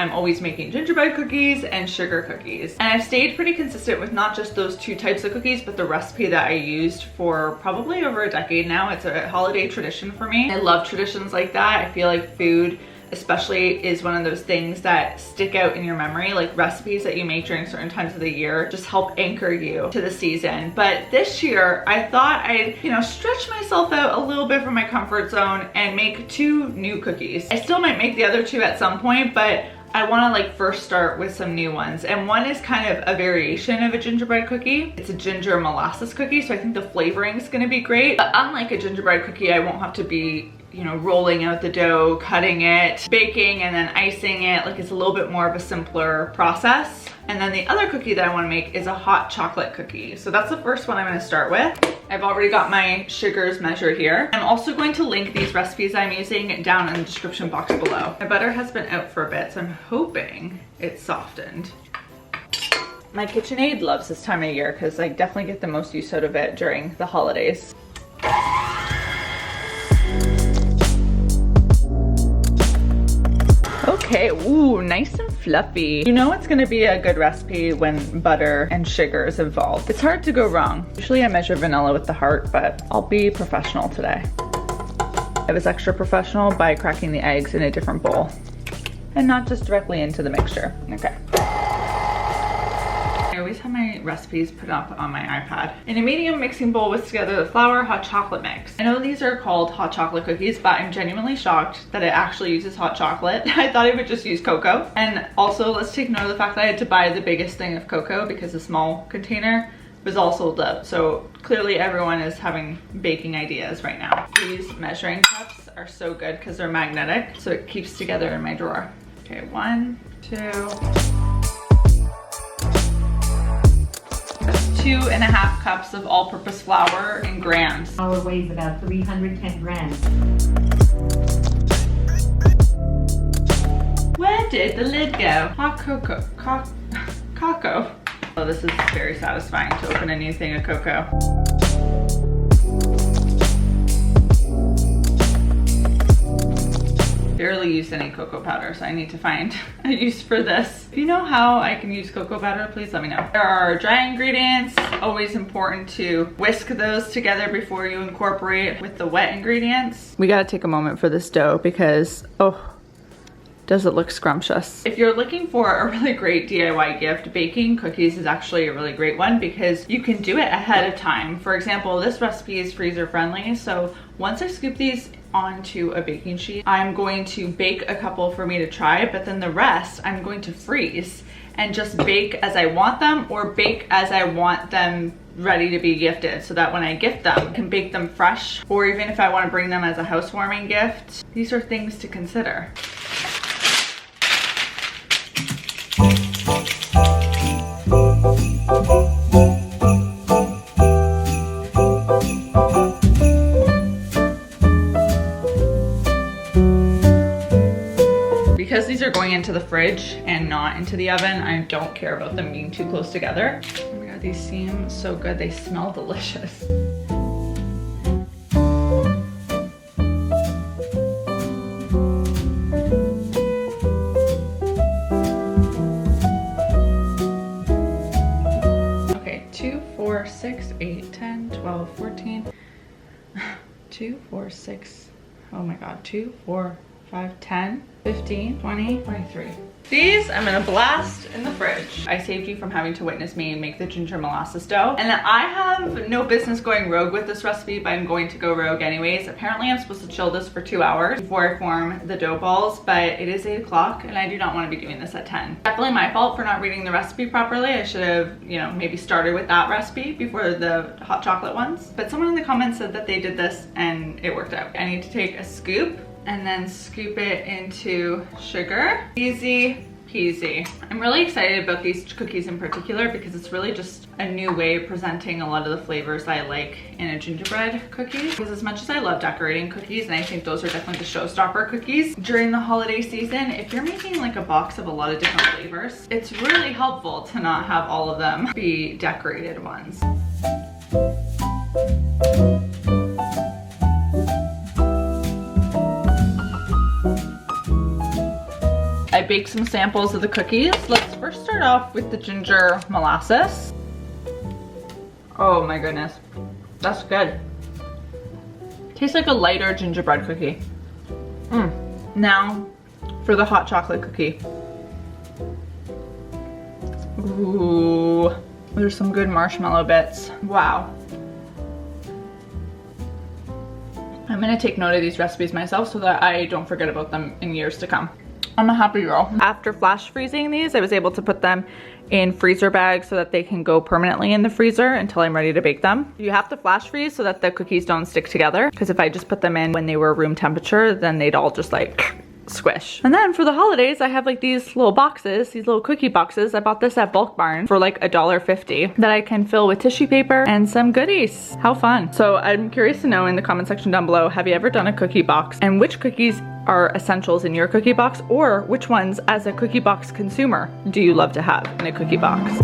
I'm always making gingerbread cookies and sugar cookies. And I've stayed pretty consistent with not just those two types of cookies, but the recipe that I used for probably over a decade now. It's a holiday tradition for me. I love traditions like that. I feel like food especially is one of those things that stick out in your memory, like recipes that you make during certain times of the year just help anchor you to the season. But this year I thought I'd, stretch myself out a little bit from my comfort zone and make 2 new cookies. I still might make the other 2 at some point, but I want to first start with some new ones. And one is kind of a variation of a gingerbread cookie. It's a ginger molasses cookie, so I think the flavoring is going to be great. But unlike a gingerbread cookie, I won't have to be rolling out the dough, cutting it, baking, and then icing it. It's a little bit more of a simpler process. And then the other cookie that I want to make is a hot chocolate cookie. So that's the first one I'm going to start with. I've already got my sugars measured here. I'm also going to link these recipes I'm using down in the description box below. My butter has been out for a bit, so I'm hoping it's softened. My KitchenAid loves this time of year because I definitely get the most use out of it during the holidays. Okay, ooh, nice and fluffy. You know it's gonna be a good recipe when butter and sugar is involved. It's hard to go wrong. Usually I measure vanilla with the heart, but I'll be professional today. I was extra professional by cracking the eggs in a different bowl and not just directly into the mixture. Okay. I always have my recipes put up on my iPad. In a medium mixing bowl, whisk together the flour, hot chocolate mix. I know these are called hot chocolate cookies, but I'm genuinely shocked that it actually uses hot chocolate. I thought it would just use cocoa. And also, let's take note of the fact that I had to buy the biggest thing of cocoa because the small container was all sold out. So clearly everyone is having baking ideas right now. These measuring cups are so good because they're magnetic, so it keeps together in my drawer. Okay, 1, 2. 2.5 cups of all-purpose flour in grams. Flour weighs about 310 grams. Where did the lid go? Hot cocoa. Cocoa. Oh, this is very satisfying to open a new thing of cocoa. Barely used any cocoa powder, so I need to find a use for this. If you know how I can use cocoa powder, please let me know. There are dry ingredients. Always important to whisk those together before you incorporate with the wet ingredients. We gotta take a moment for this dough because, oh, does it look scrumptious. If you're looking for a really great DIY gift, baking cookies is actually a really great one because you can do it ahead of time. For example, this recipe is freezer friendly, so once I scoop these onto a baking sheet, I'm going to bake a couple for me to try, but then the rest I'm going to freeze and just bake as I want them or bake as I want them ready to be gifted, so that when I gift them, I can bake them fresh, or even if I want to bring them as a housewarming gift. These are things to consider. Because these are going into the fridge and not into the oven, I don't care about them being too close together. Oh my god, these seem so good. They smell delicious. Okay, 2, 4, 6, 8, 10, 12, 14. 2, 4, 6. Oh my god, 2, 4, 5, 10, 15, 20, 23. These I'm gonna blast in the fridge. I saved you from having to witness me make the ginger molasses dough. And I have no business going rogue with this recipe, but I'm going to go rogue anyways. Apparently I'm supposed to chill this for 2 hours before I form the dough balls, but it is 8 o'clock and I do not want to be doing this at 10. Definitely my fault for not reading the recipe properly. I should have, maybe started with that recipe before the hot chocolate ones. But someone in the comments said that they did this and it worked out. I need to take a scoop and then scoop it into sugar. Easy peasy. I'm really excited about these cookies in particular because it's really just a new way of presenting a lot of the flavors I like in a gingerbread cookie. Because as much as I love decorating cookies, and I think those are definitely the showstopper cookies during the holiday season, if you're making like a box of a lot of different flavors, it's really helpful to not have all of them be decorated ones. I bake some samples of the cookies. Let's first start off with the ginger molasses. Oh my goodness, that's good. Tastes like a lighter gingerbread cookie. Now for the hot chocolate cookie. Ooh, there's some good marshmallow bits. Wow. I'm gonna take note of these recipes myself so that I don't forget about them in years to come. I'm a happy girl. After flash freezing these, I was able to put them in freezer bags so that they can go permanently in the freezer until I'm ready to bake them. You have to flash freeze so that the cookies don't stick together, because if I just put them in when they were room temperature, then they'd all just like squish. And then for the holidays, I have like these little boxes, these little cookie boxes. I bought this at Bulk Barn for like $1.50 that I can fill with tissue paper and some goodies. How fun. So I'm curious to know in the comment section down below, have you ever done a cookie box, and which cookies are essentials in your cookie box, or which ones as a cookie box consumer do you love to have in a cookie box?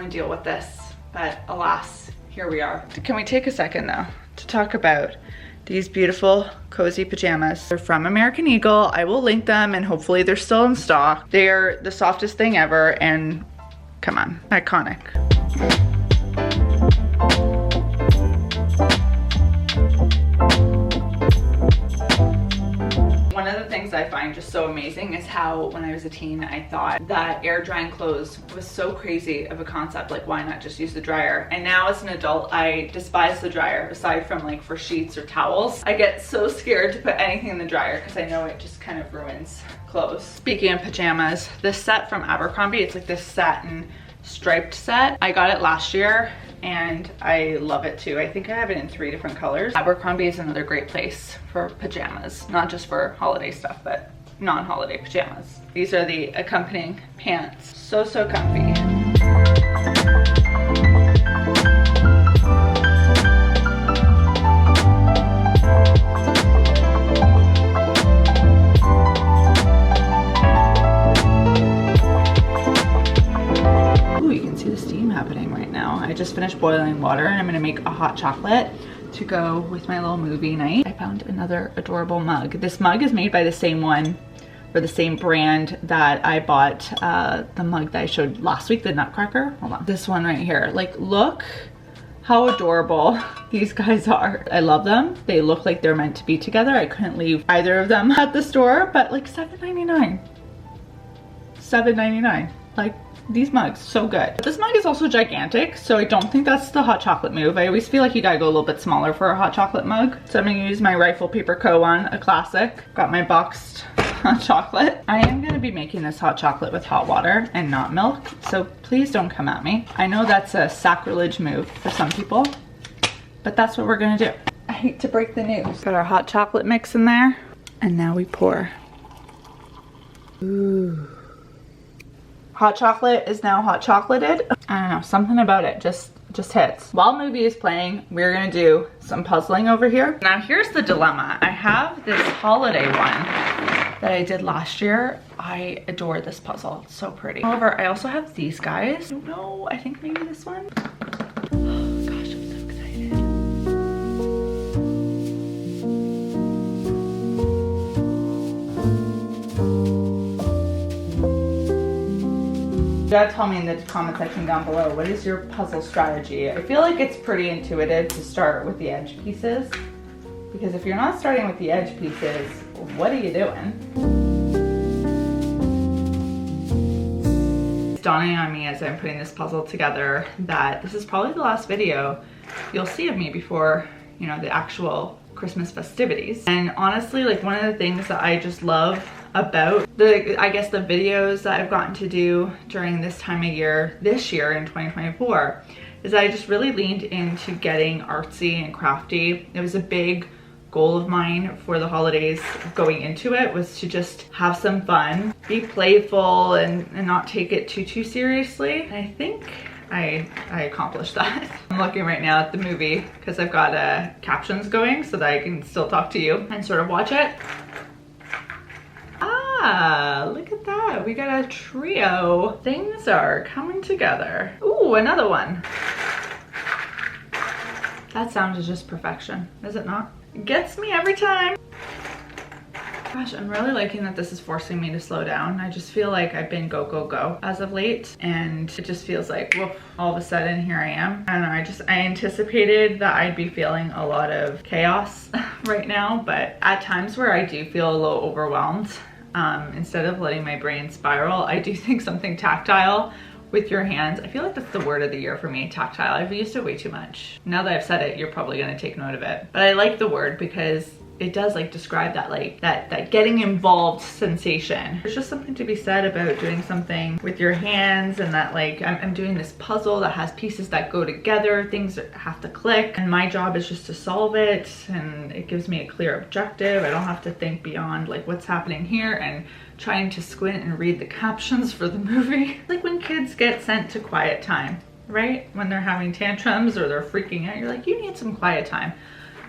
Deal with this, but alas, here we are. Can we take a second though to talk about these beautiful cozy pajamas? They're from American Eagle. I will link them and hopefully they're still in stock. They're the softest thing ever, and come on, iconic. One of the things I find just so amazing is how when I was a teen, I thought that air drying clothes was so crazy of a concept. Like, why not just use the dryer? And now as an adult, I despise the dryer, aside from like for sheets or towels. I get so scared to put anything in the dryer because I know it just kind of ruins clothes. Speaking of pajamas, this set from Abercrombie, it's like this satin striped set. I got it last year and I love it too. I think I have it in 3 different colors. Abercrombie is another great place for pajamas, not just for holiday stuff, but non-holiday pajamas. These are the accompanying pants. So, so comfy. I just finished boiling water and I'm gonna make a hot chocolate to go with my little movie night. I found another adorable mug. This mug is made by the same one, or the same brand that I bought the mug that I showed last week, the Nutcracker. Hold on, this one right here. Like, look how adorable these guys are. I love them. They look like they're meant to be together. I couldn't leave either of them at the store, but like $7.99. $7.99. Like, these mugs, so good. This mug is also gigantic, so I don't think that's the hot chocolate move. I always feel like you gotta go a little bit smaller for a hot chocolate mug. So I'm gonna use my Rifle Paper Co. one, a classic. Got my boxed hot chocolate. I am gonna be making this hot chocolate with hot water and not milk, so please don't come at me. I know that's a sacrilege move for some people, but that's what we're gonna do. I hate to break the news. Got our hot chocolate mix in there, and now we pour. Ooh. Hot chocolate is now hot chocolated. I don't know, something about it just hits. While movie is playing, we're gonna do some puzzling over here. Now here's the dilemma. I have this holiday one that I did last year. I adore this puzzle, it's so pretty. However, I also have these guys. I don't know, I think maybe this one. Oh gosh, I'm so excited. You gotta tell me in the comment section down below, what is your puzzle strategy? I feel like it's pretty intuitive to start with the edge pieces, because if you're not starting with the edge pieces, what are you doing? It's dawning on me as I'm putting this puzzle together that this is probably the last video you'll see of me before, you know, the actual Christmas festivities. And honestly, like, one of the things that I just love about I guess the videos that I've gotten to do during this time of year, this year in 2024, is that I just really leaned into getting artsy and crafty. It was a big goal of mine for the holidays going into it, was to just have some fun, be playful, and not take it too seriously. And I think I accomplished that. I'm looking right now at the movie because I've got captions going so that I can still talk to you and sort of watch it. Ah, look at that. We got a trio. Things are coming together. Ooh, another one. That sound is just perfection, is it not? It gets me every time. Gosh, I'm really liking that this is forcing me to slow down. I just feel like I've been go, go, go as of late, and it just feels like, woof, all of a sudden here I am. I don't know, I anticipated that I'd be feeling a lot of chaos right now, but at times where I do feel a little overwhelmed, instead of letting my brain spiral, I do think something tactile with your hands. I feel like that's the word of the year for me, tactile. I've used it way too much. Now that I've said it, you're probably gonna take note of it. But I like the word because it does like describe that like that getting involved sensation. There's just something to be said about doing something with your hands, and that like I'm doing this puzzle that has pieces that go together, things that have to click, and my job is just to solve it, and it gives me a clear objective. I don't have to think beyond like what's happening here and trying to squint and read the captions for the movie. Like when kids get sent to quiet time, right? When they're having tantrums or they're freaking out, you're like, you need some quiet time.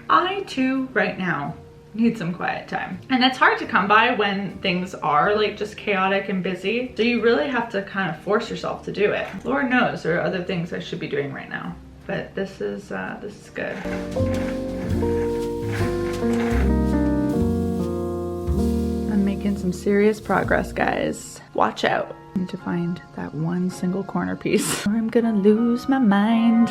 I too, right now, need some quiet time. And it's hard to come by when things are like just chaotic and busy. So you really have to kind of force yourself to do it. Lord knows there are other things I should be doing right now, but this is good. I'm making some serious progress, guys. Watch out. I need to find that one single corner piece or I'm gonna lose my mind.